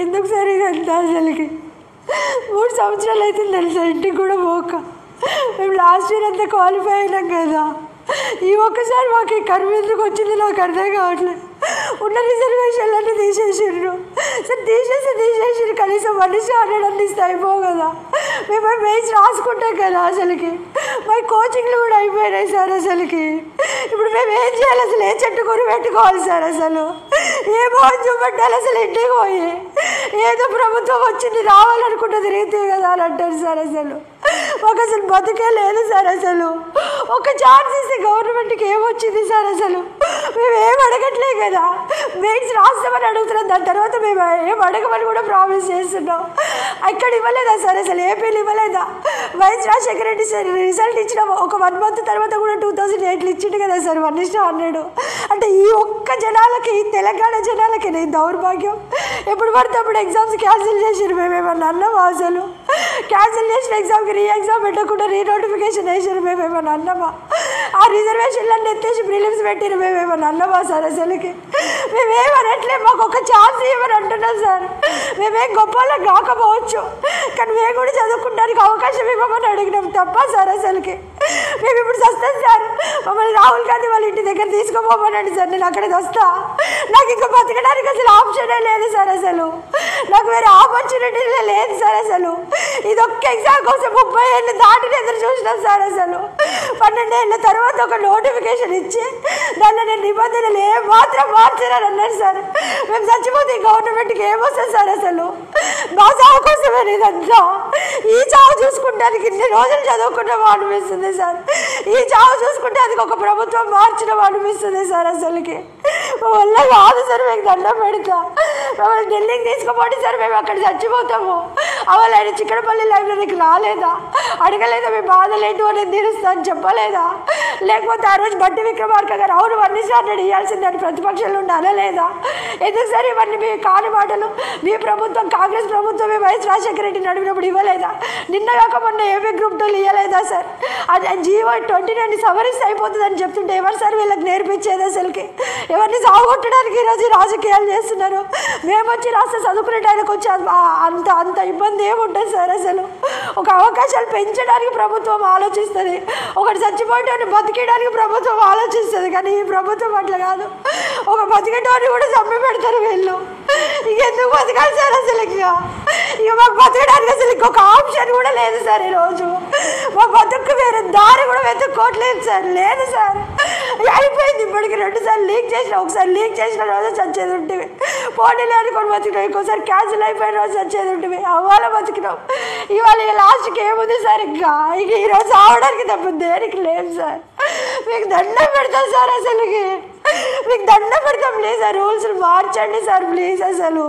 ఎందుకు సార్ ఇదంతా అసలుకి 3 సంవత్సరాలు అవుతుంది తెలుసా ఇంటికి కూడా పోక. మేము లాస్ట్ ఇయర్ అంతా క్వాలిఫై అయినాం కదా. ఈ ఒక్కసారి మాకు ఈ కరువు ఎందుకు వచ్చింది నాకు అర్థం కావట్లేదు. ఉన్న రిజర్వేషన్లన్నీ తీసేసిర్రు సార్. తీసేసిర్రు కనీసం మనిషి ఆడడానికి ఇస్తే అయిపో కదా. మేము మెయిన్స్ రాసుకుంటాం కదా. అసలుకి మా కోచింగ్లు కూడా అయిపోయినాయి సార్. అసలుకి ఇప్పుడు మేము ఏం చేయాలి? అసలు ఏ చెట్టు కూర పెట్టుకోవాలి సార్? అసలు ఏ భవన్ చూపెట్టాలి? అసలు ఇంటికి పోయి ఏదో ప్రభుత్వం వచ్చింది రావాలనుకుంటే తిరిగితే కదా అని అంటారు సార్. అసలు మాకు అసలు బతుకే లేదు సార్. అసలు ఒక ఛాన్స్ ఇస్తే గవర్నమెంట్కి ఏమొచ్చింది సార్? అసలు మేము ఏం అడగట్లే కదా. మెయిన్స్ రాస్తామని అడుగుతున్నాం, దాని తర్వాత మేము ఏం అడగమని కూడా ప్రామిస్ చేస్తున్నాం. ఇక్కడ ఇవ్వలేదా సార్? అసలు ఏపీలు ఇవ్వలేదా? YS Rajasekhara Reddy sir result ఇచ్చిన ఒక 1 మంత్ తర్వాత కూడా 2008లో ఇచ్చిండు కదా సార్ 1:100. అంటే ఈ ఒక్క జనాలకి, ఈ తెలంగాణ జనాలకి నేను దౌర్భాగ్యం. ఎప్పుడు పడితే అప్పుడు ఎగ్జామ్స్ క్యాన్సిల్ చేసిరు. మేమేమన్నా అన్నామా? అసలు క్యాన్సిల్ చేసిన ఎగ్జామ్కి ఎగ్జామ్ పెట్టకుండా రీనోటిఫికేషన్ వేసారు. మేమేమన్నా అన్నామా? ఆ రిజర్వేషన్లన్నీ ఎత్తేసి ప్రిలిమ్స్ పెట్టిరు. మేమేమన్నా అన్నామా సార్? అసలుకి మేమేమనట్లే. మాకు ఒక ఛాన్స్ ఇవ్వని అంటున్నాం సార్. మేమేం గొప్ప వాళ్ళకి కాకపోవచ్చు, కానీ మేము కూడా చదువుకోవడానికి అవకాశం ఇవ్వమని అడిగినాం తప్ప సార్. అసలుకి మేము ఇప్పుడు వస్తాం సార్. మమ్మల్ని రాహుల్ గాంధీ వాళ్ళ ఇంటి దగ్గర తీసుకుపోమనండి సార్. నేను అక్కడికి వస్తా. నాకు ఇంకా బతకడానికి అసలు ఆప్షనే లేదు సార్. అసలు నాకు వేరే ఆపర్చునిటీ లేదు సార్. అసలు ఇది ఒక్క ఎగ్జామ్ కోసం 30 ఏళ్ళు దాటిని ఎదురు చూసినాం సార్. అసలు 12 ఏళ్ళ తర్వాత ఒక నోటిఫికేషన్ ఇచ్చి దానిలో నేను నిబంధనలు ఏమాత్రం మార్చారని అన్నారు సార్. మేము చచ్చిపోతే గవర్నమెంట్కి ఏమొస్తుంది సార్? అసలు మా చావు కోసమే ఇదంతా. ఈ చావు చూసుకుంటానికి ఇన్ని రోజులు చదువుకున్నామో అనిపిస్తుంది సార్. ఈ చావు చూసుకుంటే అది ఒక ప్రభుత్వం మార్చడం అనిపిస్తుంది సార్. అసలుకి వల్ల కాదు సార్. మీకు దండం పెడతా. మమ్మల్ని ఢిల్లీకి తీసుకుపోండి సార్. మేము అక్కడ చచ్చిపోతాము. అవల్ ఆయన చిక్కడపల్లి లైబ్రరీకి రాలేదా? అడగలేదా? మీ బాధలు ఏంటో అనేది తీరుస్తా అని చెప్పలేదా? లేకపోతే ఆ రోజు బట్టి విక్రమార్క గారు అవును 1:100 ఇవ్వాల్సిందని ప్రతిపక్షాలు ఉండి అనలేదా? ఎందుకు సార్ ఇవన్నీ మీ కాని మాటలు? మీ ప్రభుత్వం, కాంగ్రెస్ ప్రభుత్వం వైఎస్ రాజశేఖర రెడ్డి నడిపినప్పుడు ఇవ్వలేదా? నిన్న కాక మొన్న ఏపీ గ్రూప్ 2 ఇవ్వలేదా సార్? అది జీవో 29 సవరిస్తే అయిపోతుందని చెప్తుంటే ఎవరు సార్ వీళ్ళకి నేర్పించేది? అసలుకి ఎవరిని సాగొట్టడానికి ఈరోజు రాజకీయాలు చేస్తున్నారు. మేము వచ్చి రాస్తే చదువుకునేటానికి వచ్చి అంత ఇబ్బంది ఏముంటుంది సార్? అసలు ఒక అవకాశాలు పెంచడానికి ప్రభుత్వం ఆలోచిస్తుంది, ఒకటి చచ్చిపోయేటోని బతికేయడానికి ప్రభుత్వం ఆలోచిస్తుంది. కానీ ఈ ప్రభుత్వం అట్లా కాదు. ఒక బతికేటోని కూడా చంపి పెడతారు వీళ్ళు. ఇంకెందుకు బతకాలి సార్? అసలు ఇక మాకు బతకడానికి అసలు ఇంకొక ఆప్షన్ కూడా లేదు సార్. ఈరోజు మా బతుకు వేరే దారి కూడా వెతుక్కోవట్లేదు సార్. లేదు సార్, అయిపోయింది. ఇప్పటికి 2 సార్లు లీక్ చేసిన, ఒకసారి లీక్ చేసిన రోజు చచ్చేది ఉంటుంది. పోనీలు అనుకొని బతికినాం. ఇంకోసారి క్యాన్సిల్ అయిపోయిన రోజు చచ్చేది ఉంటుంది. అవ్వాల బతికినాం. ఇవాళ ఇక లాస్ట్కి ఏముంది సార్? ఇంకా ఈరోజు ఆవడానికి తప్ప దేనికి లేదు సార్. మీకు దండం పెడతాం సార్. అసలుకి మీకు దండం పెడతాం. ప్లీజ్ ఆ రూల్స్ మార్చండి సార్ ప్లీజ్. అసలు